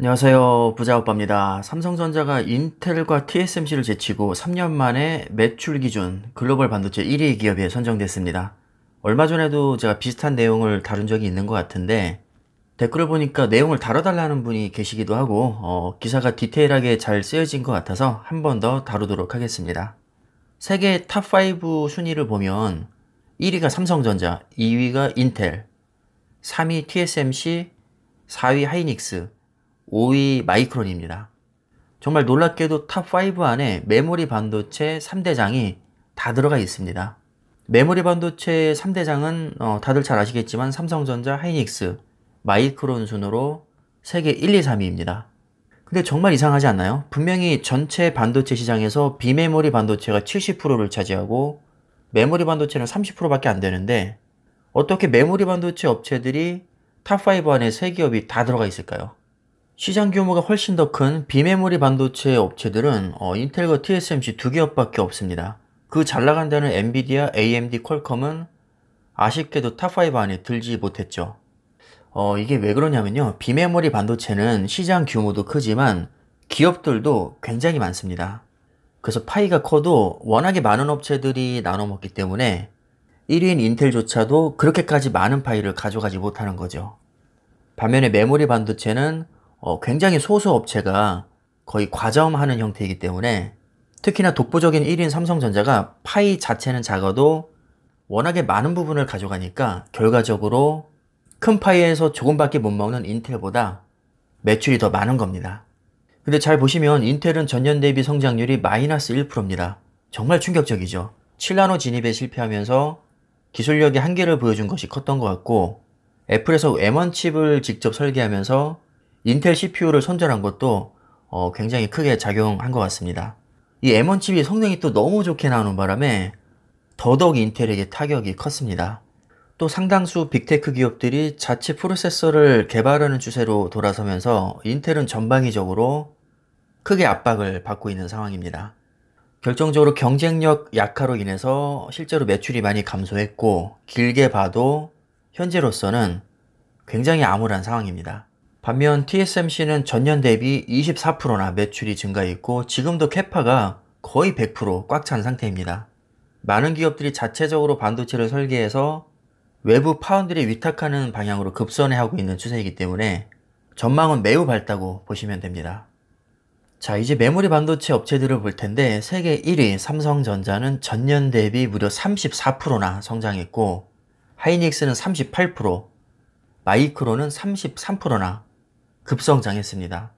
안녕하세요. 부자오빠입니다. 삼성전자가 인텔과 TSMC를 제치고 3년 만에 매출 기준 글로벌 반도체 1위 기업에 선정됐습니다. 얼마 전에도 제가 비슷한 내용을 다룬 적이 있는 것 같은데 댓글을 보니까 내용을 다뤄달라는 분이 계시기도 하고 기사가 디테일하게 잘 쓰여진 것 같아서 한 번 더 다루도록 하겠습니다. 세계 탑5 순위를 보면 1위가 삼성전자, 2위가 인텔, 3위 TSMC, 4위 하이닉스, 5위 마이크론입니다. 정말 놀랍게도 탑5 안에 메모리 반도체 3대장이 다 들어가 있습니다. 메모리 반도체 3대장은 다들 잘 아시겠지만 삼성전자, 하이닉스, 마이크론 순으로 세계 1, 2, 3위입니다. 근데 정말 이상하지 않나요? 분명히 전체 반도체 시장에서 비메모리 반도체가 70%를 차지하고 메모리 반도체는 30%밖에 안 되는데 어떻게 메모리 반도체 업체들이 탑5 안에 세 기업이 다 들어가 있을까요? 시장 규모가 훨씬 더 큰 비메모리 반도체 업체들은 인텔과 TSMC 두 기업밖에 없습니다. 그 잘 나간다는 엔비디아, AMD, 퀄컴은 아쉽게도 탑5 안에 들지 못했죠. 이게 왜 그러냐면요. 비메모리 반도체는 시장 규모도 크지만 기업들도 굉장히 많습니다. 그래서 파이가 커도 워낙에 많은 업체들이 나눠 먹기 때문에 1위인 인텔조차도 그렇게까지 많은 파이를 가져가지 못하는 거죠. 반면에 메모리 반도체는 굉장히 소수 업체가 거의 과점하는 형태이기 때문에 특히나 독보적인 1위인 삼성전자가 파이 자체는 작아도 워낙에 많은 부분을 가져가니까 결과적으로 큰 파이에서 조금밖에 못 먹는 인텔보다 매출이 더 많은 겁니다. 근데 잘 보시면 인텔은 전년 대비 성장률이 마이너스 1%입니다. 정말 충격적이죠. 7나노 진입에 실패하면서 기술력의 한계를 보여준 것이 컸던 것 같고 애플에서 M1 칩을 직접 설계하면서 인텔 CPU를 선전한 것도 굉장히 크게 작용한 것 같습니다. 이 M1 칩이 성능이 또 너무 좋게 나오는 바람에 더더욱 인텔에게 타격이 컸습니다. 또 상당수 빅테크 기업들이 자체 프로세서를 개발하는 추세로 돌아서면서 인텔은 전방위적으로 크게 압박을 받고 있는 상황입니다. 결정적으로 경쟁력 약화로 인해서 실제로 매출이 많이 감소했고 길게 봐도 현재로서는 굉장히 암울한 상황입니다. 반면 TSMC는 전년 대비 24%나 매출이 증가했고 지금도 캐파가 거의 100% 꽉 찬 상태입니다. 많은 기업들이 자체적으로 반도체를 설계해서 외부 파운드리에 위탁하는 방향으로 급선회하고 있는 추세이기 때문에 전망은 매우 밝다고 보시면 됩니다. 자, 이제 메모리 반도체 업체들을 볼 텐데 세계 1위 삼성전자는 전년 대비 무려 34%나 성장했고 하이닉스는 38%, 마이크론은 33%나 급성장했습니다.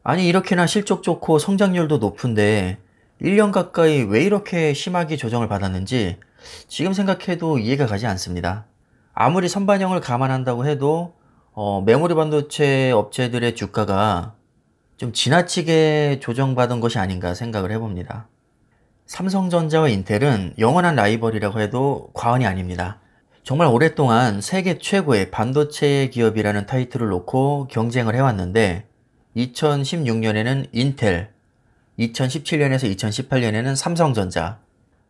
아니 이렇게나 실적 좋고 성장률도 높은데 1년 가까이 왜 이렇게 심하게 조정을 받았는지 지금 생각해도 이해가 가지 않습니다. 아무리 선반영을 감안한다고 해도 메모리 반도체 업체들의 주가가 좀 지나치게 조정받은 것이 아닌가 생각을 해봅니다. 삼성전자와 인텔은 영원한 라이벌이라고 해도 과언이 아닙니다. 정말 오랫동안 세계 최고의 반도체 기업이라는 타이틀을 놓고 경쟁을 해왔는데 2016년에는 인텔, 2017년에서 2018년에는 삼성전자,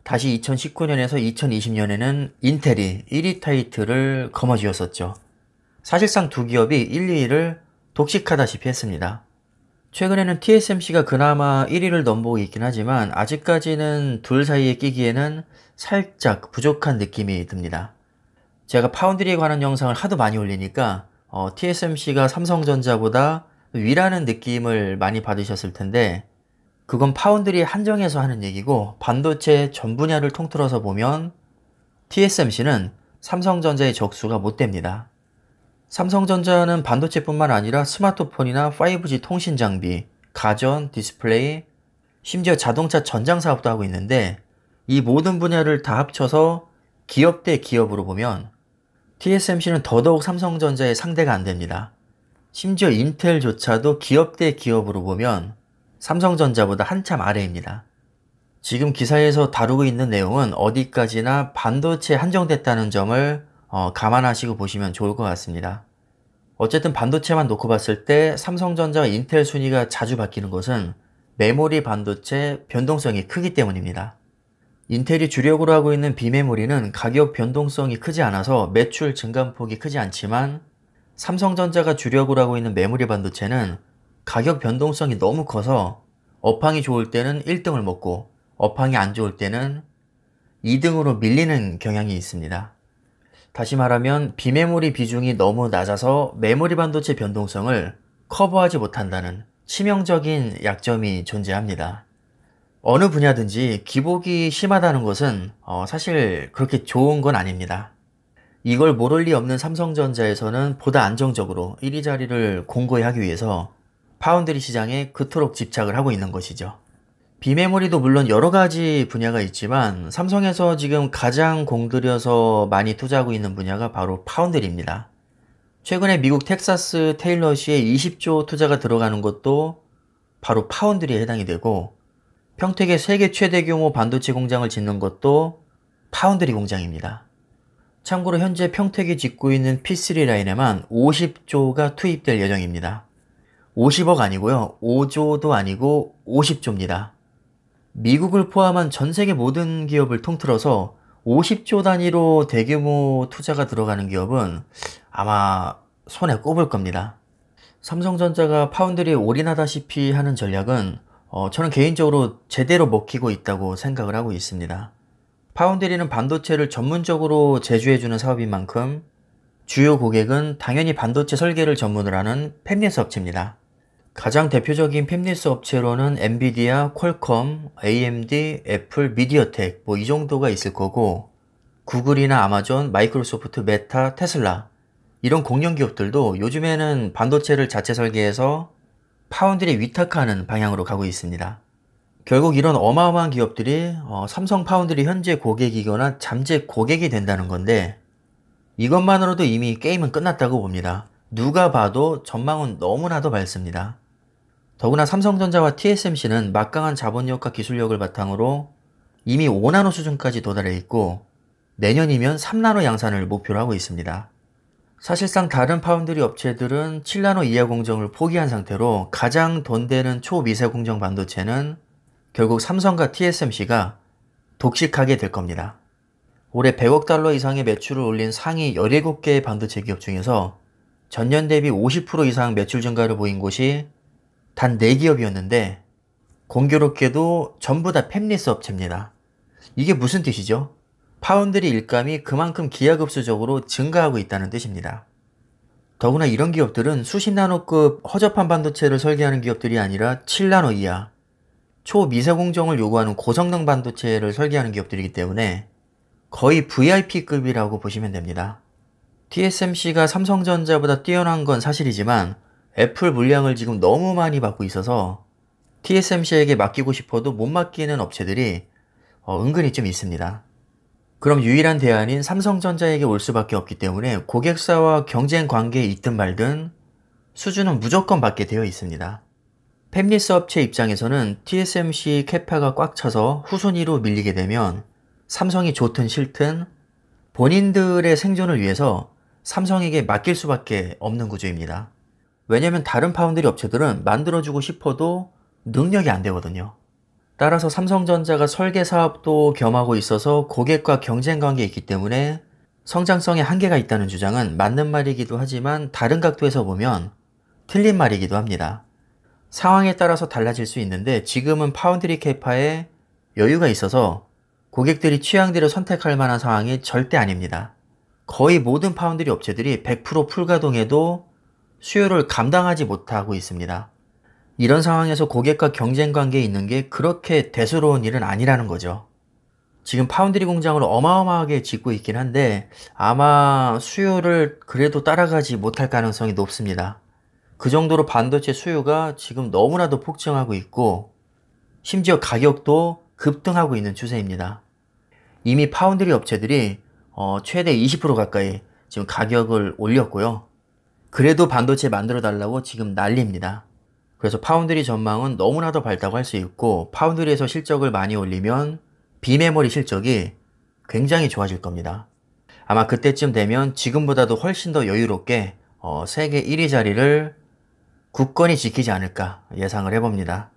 다시 2019년에서 2020년에는 인텔이 1위 타이틀을 거머쥐었었죠. 사실상 두 기업이 1, 2위를 독식하다시피 했습니다. 최근에는 TSMC가 그나마 1위를 넘보고 있긴 하지만 아직까지는 둘 사이에 끼기에는 살짝 부족한 느낌이 듭니다. 제가 파운드리에 관한 영상을 하도 많이 올리니까 TSMC가 삼성전자보다 위라는 느낌을 많이 받으셨을 텐데 그건 파운드리 한정해서 하는 얘기고 반도체 전 분야를 통틀어서 보면 TSMC는 삼성전자의 적수가 못 됩니다. 삼성전자는 반도체뿐만 아니라 스마트폰이나 5G 통신 장비, 가전, 디스플레이, 심지어 자동차 전장 사업도 하고 있는데 이 모든 분야를 다 합쳐서 기업 대 기업으로 보면 TSMC는 더더욱 삼성전자의 상대가 안 됩니다. 심지어 인텔조차도 기업 대 기업으로 보면 삼성전자보다 한참 아래입니다. 지금 기사에서 다루고 있는 내용은 어디까지나 반도체에 한정됐다는 점을 감안하시고 보시면 좋을 것 같습니다. 어쨌든 반도체만 놓고 봤을 때 삼성전자와 인텔 순위가 자주 바뀌는 것은 메모리 반도체 변동성이 크기 때문입니다. 인텔이 주력으로 하고 있는 비메모리는 가격 변동성이 크지 않아서 매출 증감폭이 크지 않지만 삼성전자가 주력으로 하고 있는 메모리 반도체는 가격 변동성이 너무 커서 업황이 좋을 때는 1등을 먹고 업황이 안 좋을 때는 2등으로 밀리는 경향이 있습니다. 다시 말하면 비메모리 비중이 너무 낮아서 메모리 반도체 변동성을 커버하지 못한다는 치명적인 약점이 존재합니다. 어느 분야든지 기복이 심하다는 것은 사실 그렇게 좋은 건 아닙니다. 이걸 모를 리 없는 삼성전자에서는 보다 안정적으로 1위 자리를 공고히 하기 위해서 파운드리 시장에 그토록 집착을 하고 있는 것이죠. 비메모리도 물론 여러 가지 분야가 있지만 삼성에서 지금 가장 공들여서 많이 투자하고 있는 분야가 바로 파운드리입니다. 최근에 미국 텍사스 테일러시에 20조 투자가 들어가는 것도 바로 파운드리에 해당이 되고, 평택에 세계 최대 규모 반도체 공장을 짓는 것도 파운드리 공장입니다. 참고로 현재 평택이 짓고 있는 P3 라인에만 50조가 투입될 예정입니다. 50억 아니고요. 5조도 아니고 50조입니다. 미국을 포함한 전 세계 모든 기업을 통틀어서 50조 단위로 대규모 투자가 들어가는 기업은 아마 손에 꼽을 겁니다. 삼성전자가 파운드리에 올인하다시피 하는 전략은 저는 개인적으로 제대로 먹히고 있다고 생각을 하고 있습니다. 파운드리는 반도체를 전문적으로 제조해주는 사업인 만큼 주요 고객은 당연히 반도체 설계를 전문으로 하는 팹리스 업체입니다. 가장 대표적인 팹리스 업체로는 엔비디아, 퀄컴, AMD, 애플, 미디어텍 이 정도가 있을 거고, 구글이나 아마존, 마이크로소프트, 메타, 테슬라 이런 공룡 기업들도 요즘에는 반도체를 자체 설계해서 파운드리에 위탁하는 방향으로 가고 있습니다. 결국 이런 어마어마한 기업들이 삼성 파운드리 현재 고객이거나 잠재 고객이 된다는 건데, 이것만으로도 이미 게임은 끝났다고 봅니다. 누가 봐도 전망은 너무나도 밝습니다. 더구나 삼성전자와 TSMC는 막강한 자본력과 기술력을 바탕으로 이미 5나노 수준까지 도달해 있고, 내년이면 3나노 양산을 목표로 하고 있습니다. 사실상 다른 파운드리 업체들은 7나노 이하 공정을 포기한 상태로 가장 돈 되는 초미세 공정 반도체는 결국 삼성과 TSMC가 독식하게 될 겁니다. 올해 100억 달러 이상의 매출을 올린 상위 17개의 반도체 기업 중에서 전년 대비 50% 이상 매출 증가를 보인 곳이 단 4기업이었는데 공교롭게도 전부 다 팹리스 업체입니다. 이게 무슨 뜻이죠? 파운드리 일감이 그만큼 기하급수적으로 증가하고 있다는 뜻입니다. 더구나 이런 기업들은 수십 나노급 허접한 반도체를 설계하는 기업들이 아니라 7나노 이하, 초미세 공정을 요구하는 고성능 반도체를 설계하는 기업들이기 때문에 거의 VIP급이라고 보시면 됩니다. TSMC가 삼성전자보다 뛰어난 건 사실이지만 애플 물량을 지금 너무 많이 받고 있어서 TSMC에게 맡기고 싶어도 못 맡기는 업체들이 은근히 좀 있습니다. 그럼 유일한 대안인 삼성전자에게 올 수밖에 없기 때문에 고객사와 경쟁 관계에 있든 말든 수주는 무조건 받게 되어 있습니다. 팹리스 업체 입장에서는 TSMC 캐파가 꽉 차서 후순위로 밀리게 되면 삼성이 좋든 싫든 본인들의 생존을 위해서 삼성에게 맡길 수밖에 없는 구조입니다. 왜냐면 다른 파운드리 업체들은 만들어주고 싶어도 능력이 안 되거든요. 따라서 삼성전자가 설계 사업도 겸하고 있어서 고객과 경쟁 관계에 있기 때문에 성장성에 한계가 있다는 주장은 맞는 말이기도 하지만 다른 각도에서 보면 틀린 말이기도 합니다. 상황에 따라서 달라질 수 있는데 지금은 파운드리 캐파에 여유가 있어서 고객들이 취향대로 선택할 만한 상황이 절대 아닙니다. 거의 모든 파운드리 업체들이 100% 풀가동해도 수요를 감당하지 못하고 있습니다. 이런 상황에서 고객과 경쟁 관계에 있는 게 그렇게 대수로운 일은 아니라는 거죠. 지금 파운드리 공장을 어마어마하게 짓고 있긴 한데 아마 수요를 그래도 따라가지 못할 가능성이 높습니다. 그 정도로 반도체 수요가 지금 너무나도 폭증하고 있고 심지어 가격도 급등하고 있는 추세입니다. 이미 파운드리 업체들이 최대 20% 가까이 지금 가격을 올렸고요. 그래도 반도체 만들어 달라고 지금 난리입니다. 그래서 파운드리 전망은 너무나도 밝다고 할 수 있고 파운드리에서 실적을 많이 올리면 비메모리 실적이 굉장히 좋아질 겁니다. 아마 그때쯤 되면 지금보다도 훨씬 더 여유롭게 세계 1위 자리를 굳건히 지키지 않을까 예상을 해봅니다.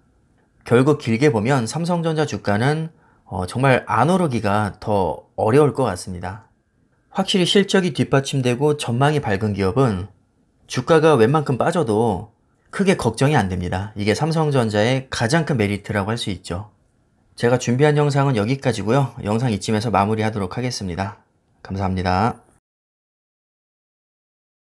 결국 길게 보면 삼성전자 주가는 정말 안 오르기가 더 어려울 것 같습니다. 확실히 실적이 뒷받침되고 전망이 밝은 기업은 주가가 웬만큼 빠져도 크게 걱정이 안 됩니다. 이게 삼성전자의 가장 큰 메리트라고 할 수 있죠. 제가 준비한 영상은 여기까지고요. 영상 이쯤에서 마무리하도록 하겠습니다. 감사합니다.